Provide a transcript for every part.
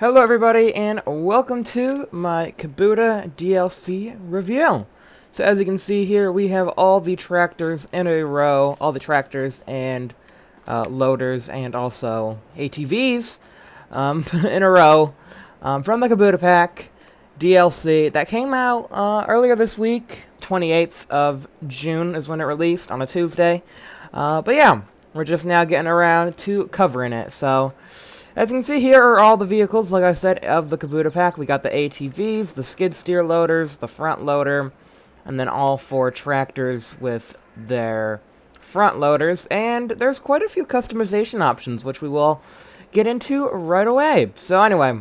Hello everybody and welcome to my Kubota DLC review. So as you can see here, we have all the tractors in a row, all the tractors and loaders and also ATVs in a row from the Kubota pack DLC that came out earlier this week. 28th of June is when it released, on a Tuesday. But yeah, we're just now getting around to covering it. So as you can see, here are all the vehicles, like I said, of the Kubota pack. We got the ATVs, the skid steer loaders, the front loader, and then all four tractors with their front loaders. And there's quite a few customization options, which we will get into right away. So anyway,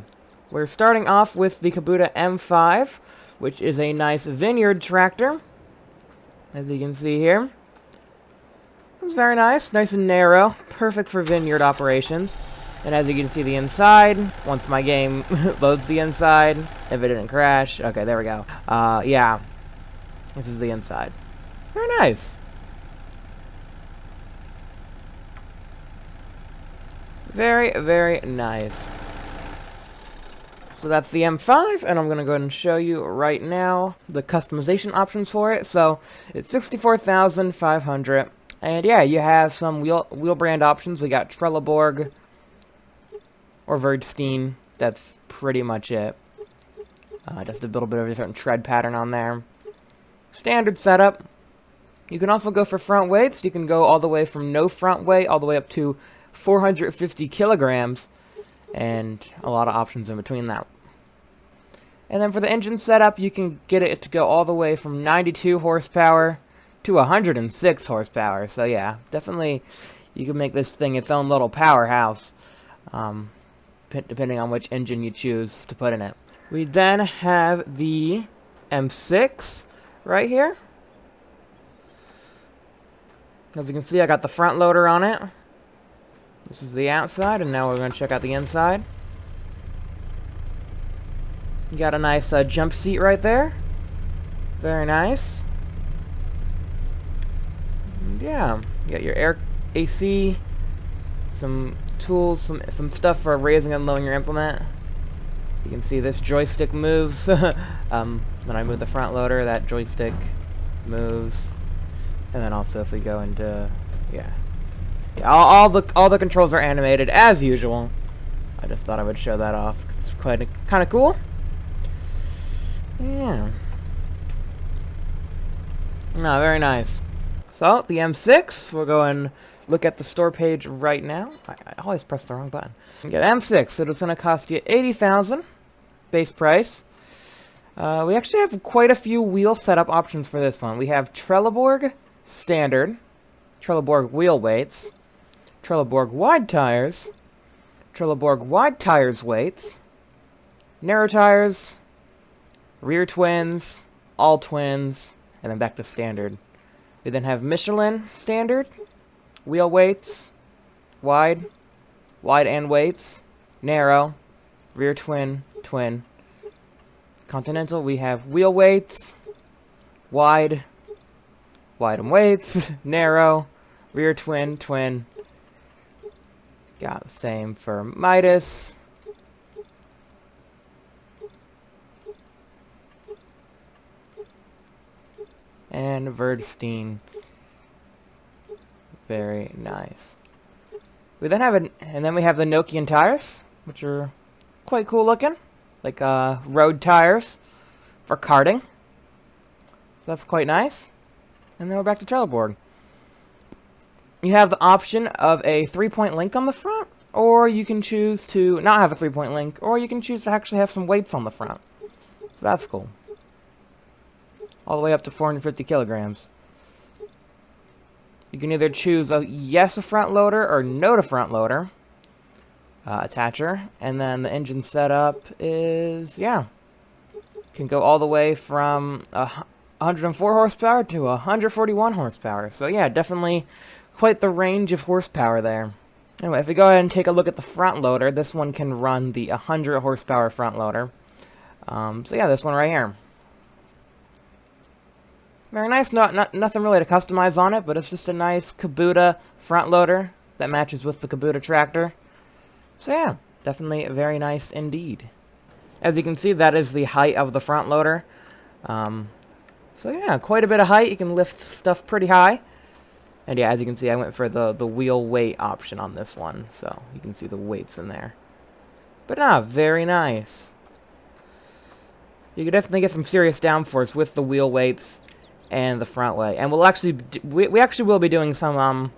we're starting off with the Kubota M5, which is a nice vineyard tractor, as you can see here. It's very nice and narrow, perfect for vineyard operations. And as you can see the inside, once my game loads the inside, if it didn't crash, okay, there we go. Yeah, this is the inside. Very nice. Very, very nice. So that's the M5, and I'm going to go ahead and show you right now the customization options for it. So it's $64,500, and yeah, you have some wheel brand options. We got Trelleborg or Verdstein. That's pretty much it. Just a little bit of a different tread pattern on there. Standard setup. You can also go for front weights. You can go all the way from no front weight all the way up to 450 kilograms. And a lot of options in between that. And then for the engine setup, you can get it to go all the way from 92 horsepower to 106 horsepower. So yeah, definitely you can make this thing its own little powerhouse, depending on which engine you choose to put in it. We then have the M6 right here. As you can see, I got the front loader on it. This is the outside, and now we're going to check out the inside. You got a nice jump seat right there. Very nice. And yeah, you got your air AC, some tools, some stuff for raising and lowering your implement. You can see this joystick moves. When I move the front loader, that joystick moves. And then also if we go into, yeah, all the controls are animated as usual. I just thought I would show that off. It's kind of cool. Yeah. No, very nice. So the M6, we'll go and look at the store page right now. I always press the wrong button. You get M6, so it's going to cost you $80,000 base price. We actually have quite a few wheel setup options for this one. We have Trelleborg standard, Trelleborg wheel weights, Trelleborg wide tires, Trelleborg wide tires weights, narrow tires, rear twins, all twins, and then back to standard. We then have Michelin standard, wheel weights, wide and weights, narrow, rear twin, twin. Continental, we have wheel weights, wide and weights, narrow, rear twin, twin. Got the same for Midas. And Verdstein. Very nice. We then have we have the Nokian tires, which are quite cool looking, like road tires for karting. So that's quite nice. And then we're back to Trelleborg. You have the option of a 3-point link on the front, or you can choose to not have a 3-point link, or you can choose to actually have some weights on the front. So that's cool. All the way up to 450 kilograms. You can either choose a yes a front loader or no to front loader attacher. And then the engine setup is, yeah, can go all the way from 104 horsepower to 141 horsepower. So yeah, definitely quite the range of horsepower there. Anyway, if we go ahead and take a look at the front loader, this one can run the 100 horsepower front loader. So yeah, this one right here. Very nice. Nothing really to customize on it, but it's just a nice Kubota front loader that matches with the Kubota tractor. So yeah, Definitely very nice indeed. As you can see, that is the height of the front loader. So yeah, quite a bit of height. You can lift stuff pretty high. And yeah, as you can see, I went for the wheel weight option on this one. So you can see the weights in there. But very nice. You could definitely get some serious downforce with the wheel weights and the front weight. And we'll actually, we actually will be doing some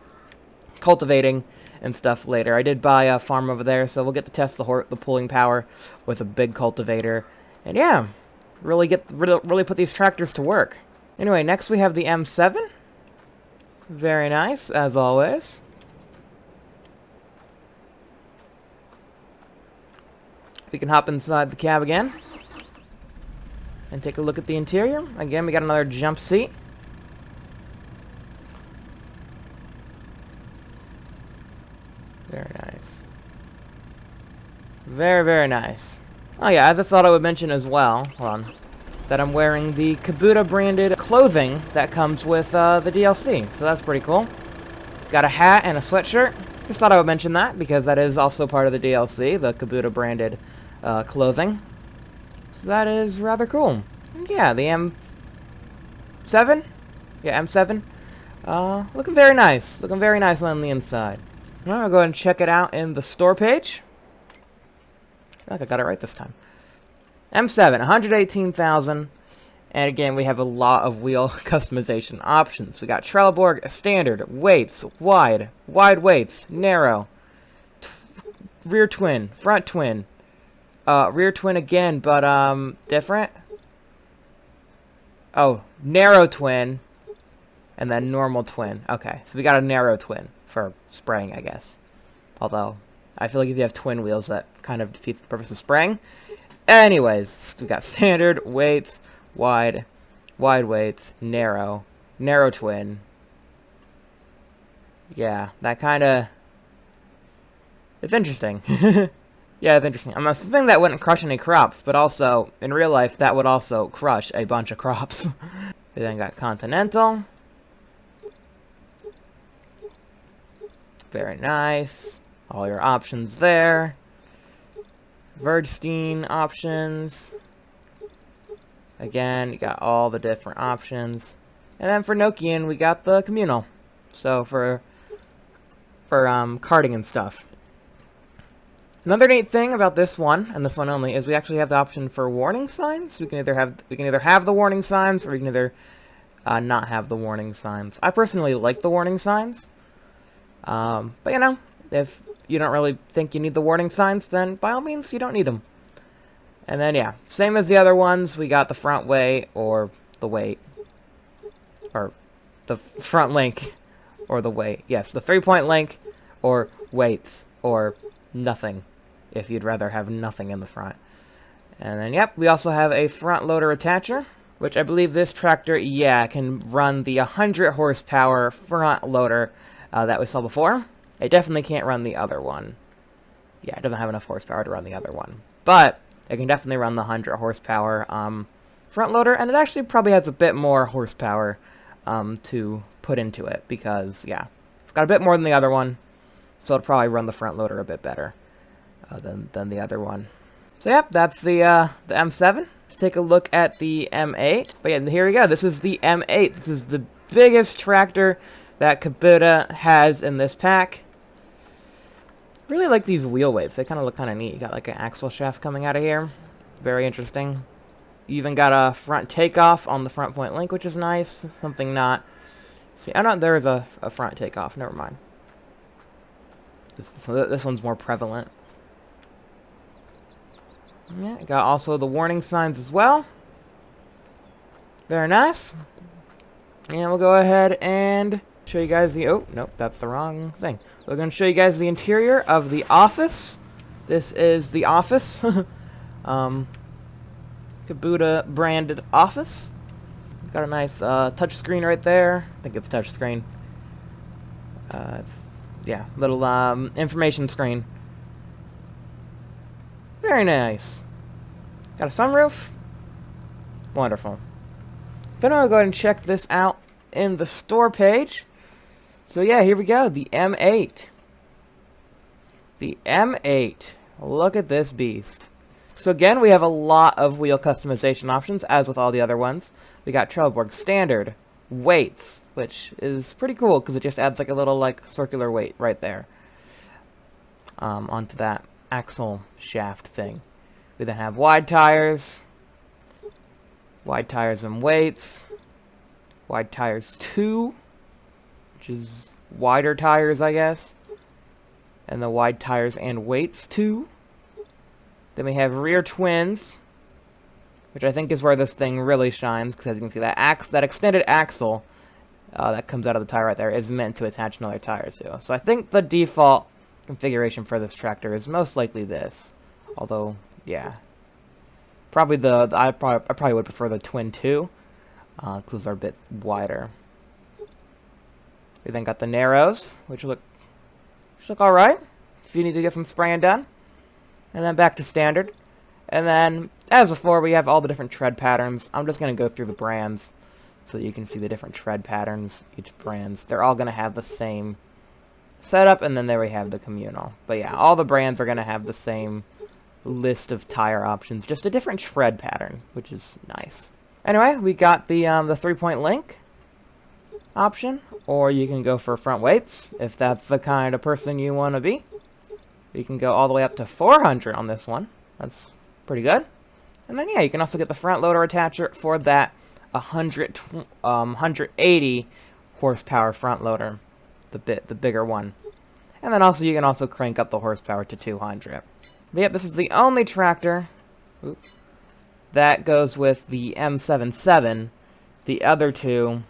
cultivating and stuff later. I did buy a farm over there, so we'll get to test the pulling power with a big cultivator. And yeah, really put these tractors to work. Anyway, next we have the M7. Very nice, as always. We can hop inside the cab again and take a look at the interior. Again, we got another jump seat. Very nice. Very, very nice. Oh yeah, I just thought I would mention as well, hold on, that I'm wearing the Kubota branded clothing that comes with the DLC. So that's pretty cool. Got a hat and a sweatshirt. Just thought I would mention that because that is also part of the DLC, the Kubota branded clothing. So that is rather cool. And yeah, the M7? Yeah, M7. Looking very nice. Looking very nice on the inside. Well, I'll go ahead and check it out in the store page. I feel like I got it right this time. M7, 118,000. And again, we have a lot of wheel customization options. We got Trelleborg, standard, weights, wide weights, narrow, rear twin, front twin, rear twin again, but different. Oh, narrow twin, and then normal twin. Okay, so we got a narrow twin for spraying, I guess. Although, I feel like if you have twin wheels, that kind of defeats the purpose of spraying. Anyways, we got standard, weights, wide weights, narrow twin. Yeah, that kind of... It's interesting. Yeah, it's interesting. I'm assuming that wouldn't crush any crops, but also, in real life, that would also crush a bunch of crops. We then got Continental. Very nice. All your options there. Verdstein options. Again, you got all the different options. And then for Nokian, we got the communal. So for karting and stuff. Another neat thing about this one, and this one only, is we actually have the option for warning signs. We can either have the warning signs, or we can either not have the warning signs. I personally like the warning signs. But you know, if you don't really think you need the warning signs, then by all means, you don't need them. And then, yeah, same as the other ones, we got the front weight, or the weight. Or the front link, or the weight. Yes, the 3-point link, or weights, or nothing, if you'd rather have nothing in the front. And then, yep, we also have a front loader attacher, which I believe this tractor, yeah, can run the 100 horsepower front loader that we saw before. It definitely can't run the other one. Yeah, it doesn't have enough horsepower to run the other one. But it can definitely run the 100 horsepower front loader, and it actually probably has a bit more horsepower to put into it, because, yeah, it's got a bit more than the other one, so it'll probably run the front loader a bit better than the other one. So, yep, that's the M7. Let's take a look at the M8. But yeah, here we go. This is the M8. This is the biggest tractor that Kubota has in this pack. Really like these wheel weights. They kind of look kind of neat. You got like an axle shaft coming out of here. Very interesting. You even got a front takeoff on the front point link, which is nice. Something not... See, oh no, there is a front takeoff. Never mind. This one's more prevalent. Yeah, got also the warning signs as well. Very nice. And we'll go ahead and show you guys the... Oh, nope, that's the wrong thing. We're going to show you guys the interior of the office. This is the office. Kubota branded office. Got a nice touch screen right there. I think it's touch screen. Yeah, little information screen. Very nice. Got a sunroof. Wonderful. Then I'll go ahead and check this out in the store page. So yeah, here we go. The M8. The M8. Look at this beast. So again, we have a lot of wheel customization options, as with all the other ones. We got Trelleborg Standard, weights, which is pretty cool because it just adds like a little like circular weight right there onto that axle shaft thing. We then have wide tires and weights, wide tires 2, which is wider tires, I guess, and the wide tires and weights 2. Then we have rear twins, which I think is where this thing really shines, because as you can see, that extended axle that comes out of the tire right there is meant to attach another tire to. So I think the default configuration for this tractor is most likely this. Although, yeah, probably I probably would prefer the twin 2, because they're a bit wider. We then got the narrows, which look all right if you need to get some spraying done. And then back to standard. And then, as before, we have all the different tread patterns. I'm just going to go through the brands so that you can see the different tread patterns, each brands. They're all going to have the same setup, and then there we have the communal. But yeah, all the brands are going to have the same list of tire options, just a different tread pattern, which is nice. Anyway, we got the 3-point link option, or you can go for front weights, if that's the kind of person you want to be. You can go all the way up to 400 on this one. That's pretty good. And then, yeah, you can also get the front loader attacher for that 180 horsepower front loader, the bigger one. And then also you can also crank up the horsepower to 200. But yep, this is the only tractor that goes with the M77. The other two...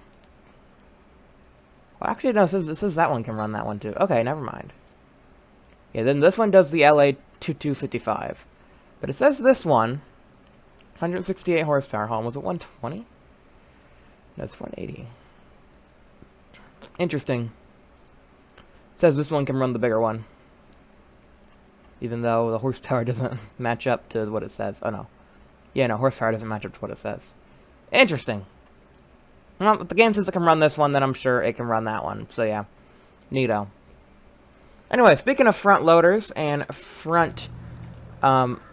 Well, actually, no, it says that one can run that one too. Okay, never mind. Yeah, then this one does the LA2255. But it says this one, 168 horsepower. Hold on, was it 120? That's 180. Interesting. It says this one can run the bigger one. Even though the horsepower doesn't match up to what it says. Oh, no. Yeah, no, horsepower doesn't match up to what it says. Interesting. Well, if the game says it can run this one, then I'm sure it can run that one. So, yeah. Neato. Anyway, speaking of front loaders and front things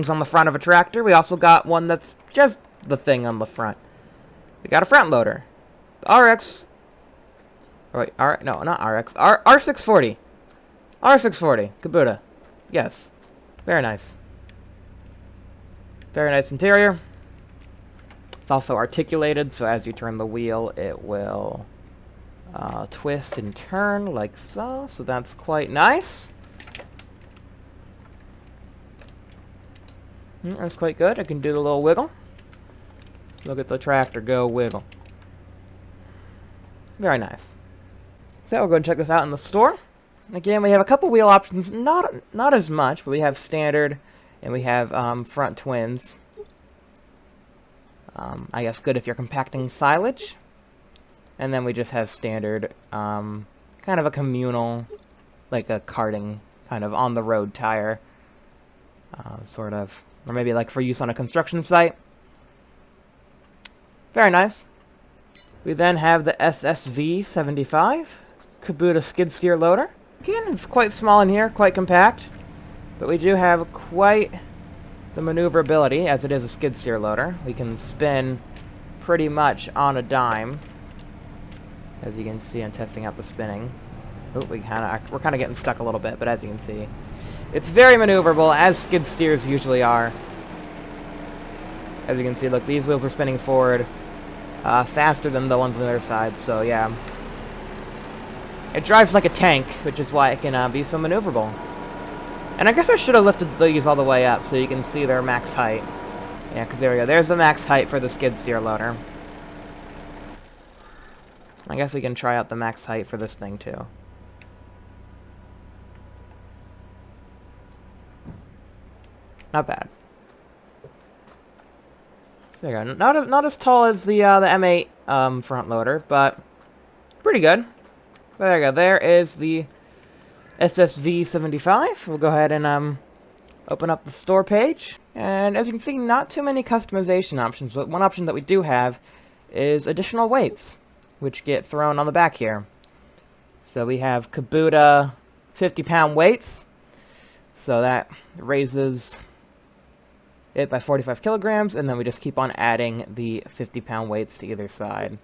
on the front of a tractor, we also got one that's just the thing on the front. We got a front loader. The RX... Oh, wait, no, not RX. R640. R640. Kubota. Yes. Very nice. Very nice interior. It's also articulated, so as you turn the wheel, it will... twist and turn like so, so that's quite nice. That's quite good. I can do the little wiggle. Look at the tractor go wiggle. Very nice. So we'll go and check this out in the store. Again, we have a couple wheel options, not as much, but we have standard and we have front twins. I guess good if you're compacting silage. And then we just have standard, kind of a communal, like a karting, kind of on-the-road tire, sort of. Or maybe like for use on a construction site. Very nice. We then have the SSV75 Kubota skid steer loader. Again, it's quite small in here, quite compact. But we do have quite the maneuverability, as it is a skid steer loader. We can spin pretty much on a dime. As you can see, I'm testing out the spinning. Oh, we're kind of getting stuck a little bit, but as you can see, it's very maneuverable, as skid steers usually are. As you can see, look, these wheels are spinning forward faster than the ones on the other side, so yeah. It drives like a tank, which is why it can be so maneuverable. And I guess I should have lifted these all the way up so you can see their max height. Yeah, because there we go. There's the max height for the skid steer loader. I guess we can try out the max height for this thing, too. Not bad. So there you go. Not as tall as the M8 front loader, but pretty good. But there you go. There is the SSV75. We'll go ahead and open up the store page. And as you can see, not too many customization options, but one option that we do have is additional weights, which get thrown on the back here. So we have Kubota 50-pound weights. So that raises it by 45 kilograms, and then we just keep on adding the 50-pound weights to either side.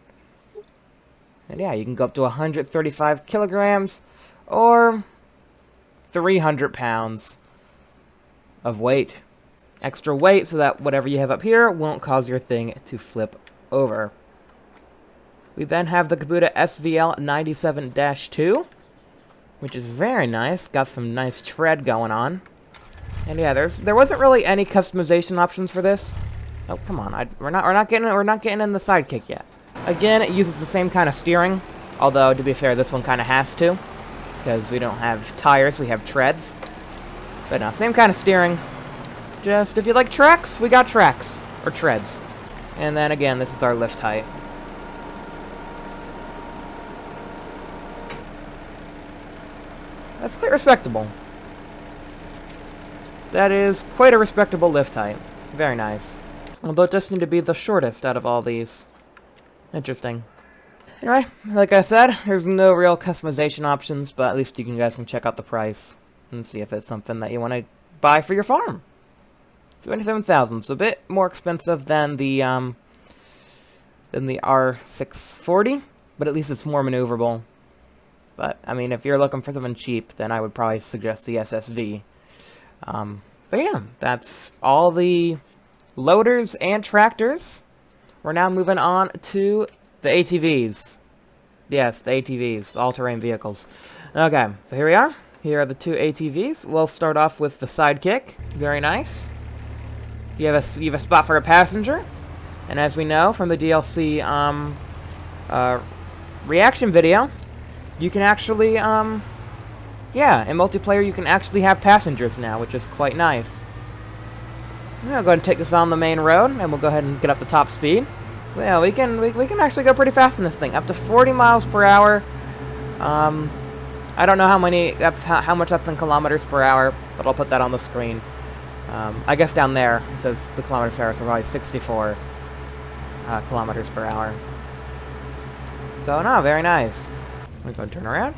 And yeah, you can go up to 135 kilograms or 300 pounds of weight. Extra weight so that whatever you have up here won't cause your thing to flip over. We then have the Kubota SVL97-2, which is very nice. Got some nice tread going on. And yeah, there wasn't really any customization options for this. Oh, come on. We're not getting in the Sidekick yet. Again, it uses the same kind of steering, although to be fair, this one kind of has to, because we don't have tires, we have treads. But no, same kind of steering. Just if you like tracks, we got tracks or treads. And then again, this is our lift height. That's quite respectable. That is quite a respectable lift height. Very nice. Although it does seem to be the shortest out of all these. Interesting. Anyway, like I said, there's no real customization options, but at least you guys can check out the price and see if it's something that you want to buy for your farm. $27,000, so a bit more expensive than the R640, but at least it's more maneuverable. But I mean, if you're looking for something cheap, then I would probably suggest the SSV. But yeah, that's all the loaders and tractors. We're now moving on to the ATVs. Yes, the ATVs, all-terrain vehicles. Okay, so here we are. Here are the two ATVs. We'll start off with the Sidekick. Very nice. You have a spot for a passenger. And as we know from the DLC reaction video, you can actually, yeah, in multiplayer you can actually have passengers now, which is quite nice. I'm gonna go ahead and take this on the main road, and we'll go ahead and get up to top speed. So yeah, we can actually go pretty fast in this thing, up to 40 miles per hour. I don't know how much that's in kilometers per hour, but I'll put that on the screen. I guess down there it says the kilometers per hour, so probably 64 kilometers per hour. So no, very nice. I'm gonna turn around.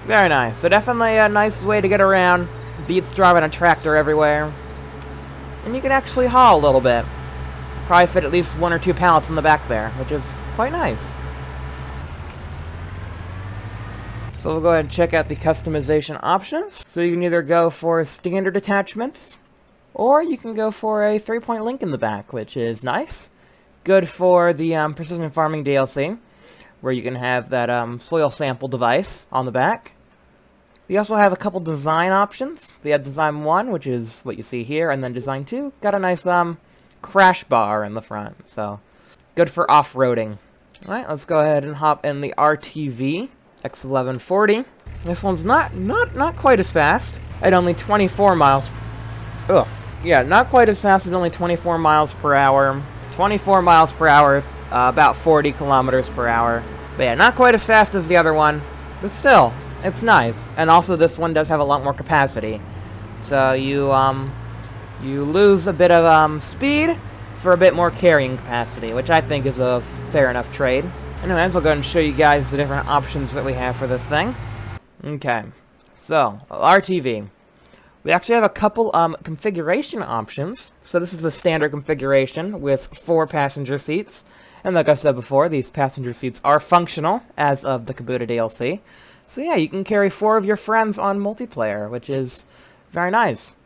Very nice. So definitely a nice way to get around. Beats driving a tractor everywhere. And you can actually haul a little bit. Probably fit at least 1 or 2 pallets in the back there, which is quite nice. So we'll go ahead and check out the customization options. So you can either go for standard attachments, or you can go for a 3-point link in the back, which is nice. Good for the Precision Farming DLC, where you can have that soil sample device on the back. We also have a couple design options. We have Design 1, which is what you see here, and then Design 2 got a nice crash bar in the front, so good for off-roading. Alright, let's go ahead and hop in the RTV X1140. This one's not quite as fast at only 24 miles. Ugh. Yeah, not quite as fast at only 24 miles per hour. 24 miles per hour, about 40 kilometers per hour. But yeah, not quite as fast as the other one, but still, it's nice. And also this one does have a lot more capacity. So you lose a bit of speed for a bit more carrying capacity, which I think is a fair enough trade. Anyways, I'll go ahead and show you guys the different options that we have for this thing. Okay, so RTV. We actually have a couple configuration options. So this is a standard configuration with 4 passenger seats. And like I said before, these passenger seats are functional as of the Kubota DLC. So yeah, you can carry 4 of your friends on multiplayer, which is very nice.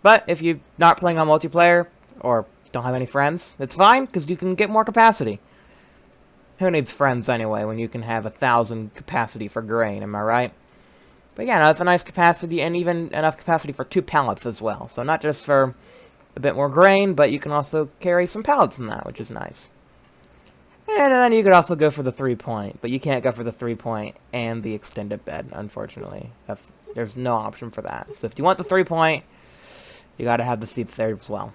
But if you're not playing on multiplayer, or don't have any friends, it's fine, because you can get more capacity. Who needs friends anyway, when you can have 1,000 capacity for grain, am I right? But yeah, that's a nice capacity, and even enough capacity for 2 pallets as well. So not just for a bit more grain, but you can also carry some pallets in that, which is nice. And then you could also go for the 3-point, but you can't go for the 3-point and the extended bed, unfortunately. There's no option for that. So if you want the 3-point, you gotta have the seats there as well.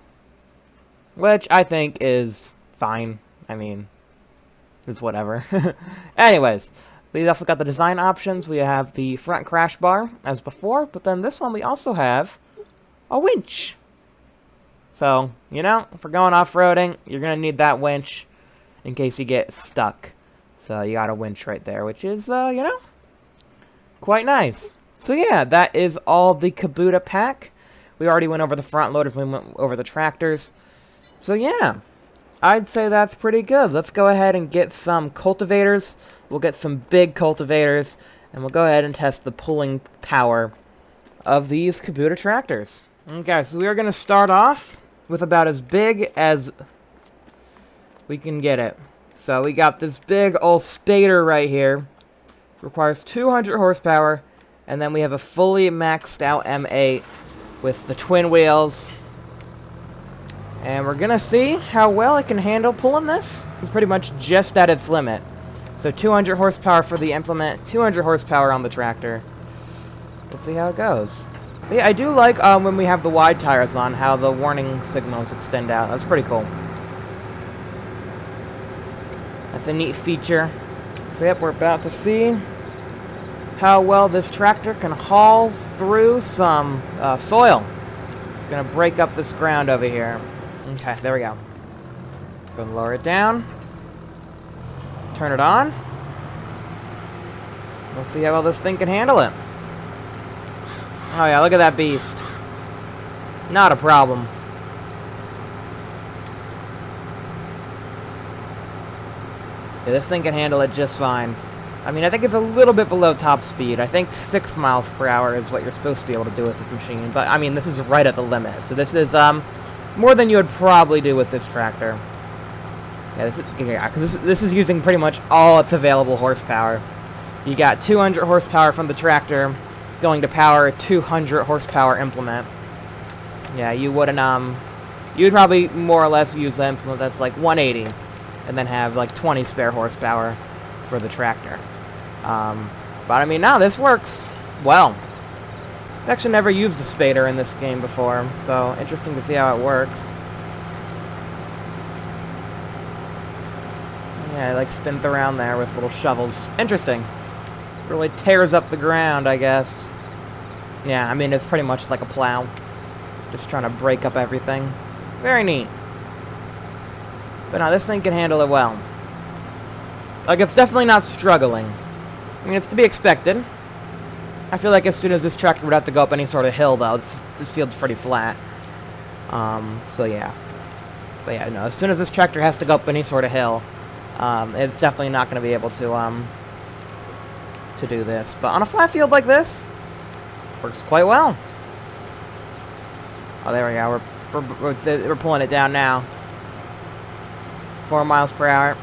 Which I think is fine. I mean, it's whatever. Anyways, we also got the design options. We have the front crash bar, as before, but then this one we also have a winch. So, you know, if we're going off-roading, you're gonna need that winch in case you get stuck. So you got a winch right there, which is, you know, quite nice. So yeah, that is all the Kubota pack. We already went over the front loaders, we went over the tractors. So yeah, I'd say that's pretty good. Let's go ahead and get some cultivators. We'll get some big cultivators, and we'll go ahead and test the pulling power of these Kubota tractors. Okay, so we are going to start off with about as big as we can get it. So we got this big old Spader right here. Requires 200 horsepower, and then we have a fully maxed out M8 with the twin wheels. And we're going to see how well it can handle pulling this. It's pretty much just at its limit. So 200 horsepower for the implement, 200 horsepower on the tractor. We'll see how it goes. But yeah, I do like when we have the wide tires on, how the warning signals extend out. That's pretty cool. That's a neat feature. So yep, we're about to see how well this tractor can haul through some soil. Gonna break up this ground over here. Okay, there we go. Gonna lower it down. Turn it on. We'll see how well this thing can handle it. Oh yeah, look at that beast. Not a problem. Yeah, this thing can handle it just fine. I mean, I think it's a little bit below top speed. I think 6 miles per hour is what you're supposed to be able to do with this machine. But, I mean, this is right at the limit. So this is more than you would probably do with this tractor. Yeah, because this is using pretty much all its available horsepower. You got 200 horsepower from the tractor going to power a 200 horsepower implement. Yeah, you wouldn't, you'd probably more or less use an implement that's like 180 and then have like 20 spare horsepower for the tractor. But I mean, no, this works well. I've actually never used a Spader in this game before, so interesting to see how it works. Yeah, it like spins around there with little shovels. Interesting. Really tears up the ground, I guess. Yeah, I mean, it's pretty much like a plow. Just trying to break up everything. Very neat. But no, this thing can handle it well. Like, it's definitely not struggling. I mean, it's to be expected. I feel like as soon as this tractor would have to go up any sort of hill, though, this field's pretty flat. So yeah. But yeah, no, as soon as this tractor has to go up any sort of hill, it's definitely not going to be able to do this. But on a flat field like this, works quite well. Oh, there we go. We're pulling it down now. 4 miles per hour.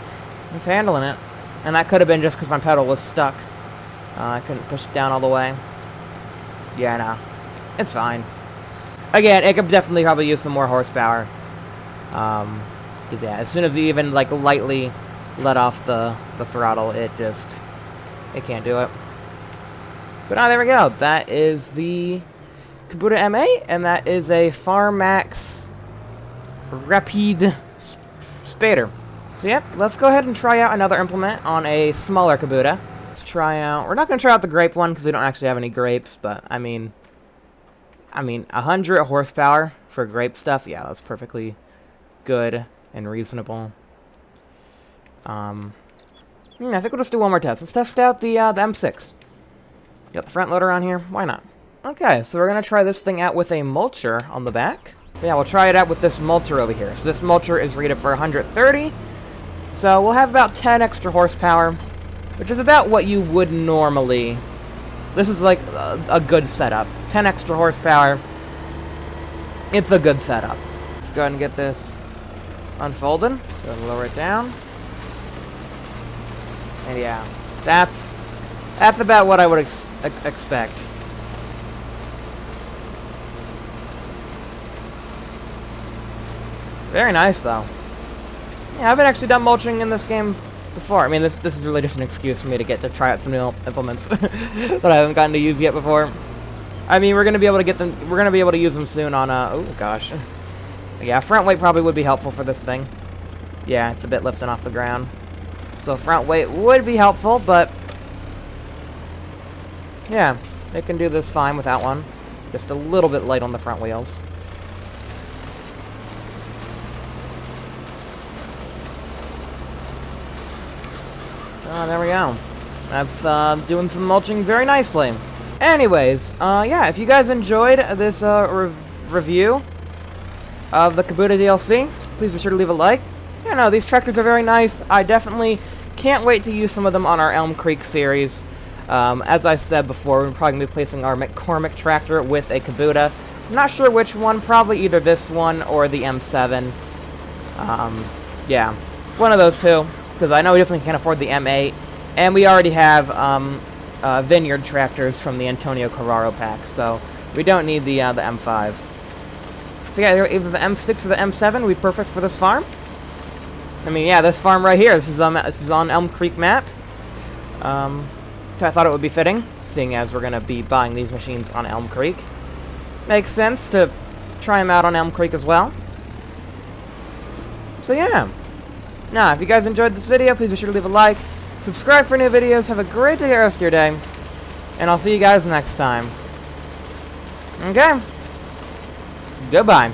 It's handling it. And that could have been just because my pedal was stuck. I couldn't push it down all the way. Yeah, no. It's fine. Again, it could definitely probably use some more horsepower. Yeah, as soon as you even, like, lightly let off the throttle, it can't do it. But there we go. That is the Kubota M8, and that is a FarmaX Rapide Spader. So yep, let's go ahead and try out another implement on a smaller Kubota. Let's try out, we're not going to try out the grape one because we don't actually have any grapes, but I mean 100 horsepower for grape stuff, yeah, that's perfectly good and reasonable. I think we'll just do one more test. Let's test out the M6. Got the front loader on here, why not? Okay, so we're going to try this thing out with a Mulcher on the back. Yeah, we'll try it out with this Mulcher over here. So this Mulcher is rated for 130. So we'll have about 10 extra horsepower, which is about what you would normally. This is like a good setup. 10 extra horsepower. It's a good setup. Let's go ahead and get this unfolded. Go ahead and lower it down. And yeah, that's about what I would expect. Very nice, though. Yeah, I haven't actually done mulching in this game before. I mean, this is really just an excuse for me to get to try out some new implements that I haven't gotten to use yet before. I mean, we're gonna be able to get them. We're gonna be able to use them soon on. Oh gosh. Yeah, front weight probably would be helpful for this thing. Yeah, it's a bit lifting off the ground. So front weight would be helpful, but yeah, it can do this fine without one. Just a little bit light on the front wheels. Oh, there we go. That's doing some mulching very nicely. Anyways, yeah, if you guys enjoyed this review of the Kubota DLC, please be sure to leave a like. You know, these tractors are very nice. I definitely can't wait to use some of them on our Elmcreek series. As I said before, we're probably going to be placing our McCormick tractor with a Kubota. I'm not sure which one, probably either this one or the M7. Yeah, one of those two, because I know we definitely can't afford the M8, and we already have Vineyard tractors from the Antonio Carraro pack, so we don't need the M5. So yeah, either the M6 or the M7 would be perfect for this farm. I mean, yeah, this farm right here, this is on Elmcreek map. I thought it would be fitting, seeing as we're going to be buying these machines on Elmcreek. Makes sense to try them out on Elmcreek as well. So yeah. Now, if you guys enjoyed this video, please be sure to leave a like, subscribe for new videos, have a great day the rest of your day, and I'll see you guys next time. Okay. Goodbye.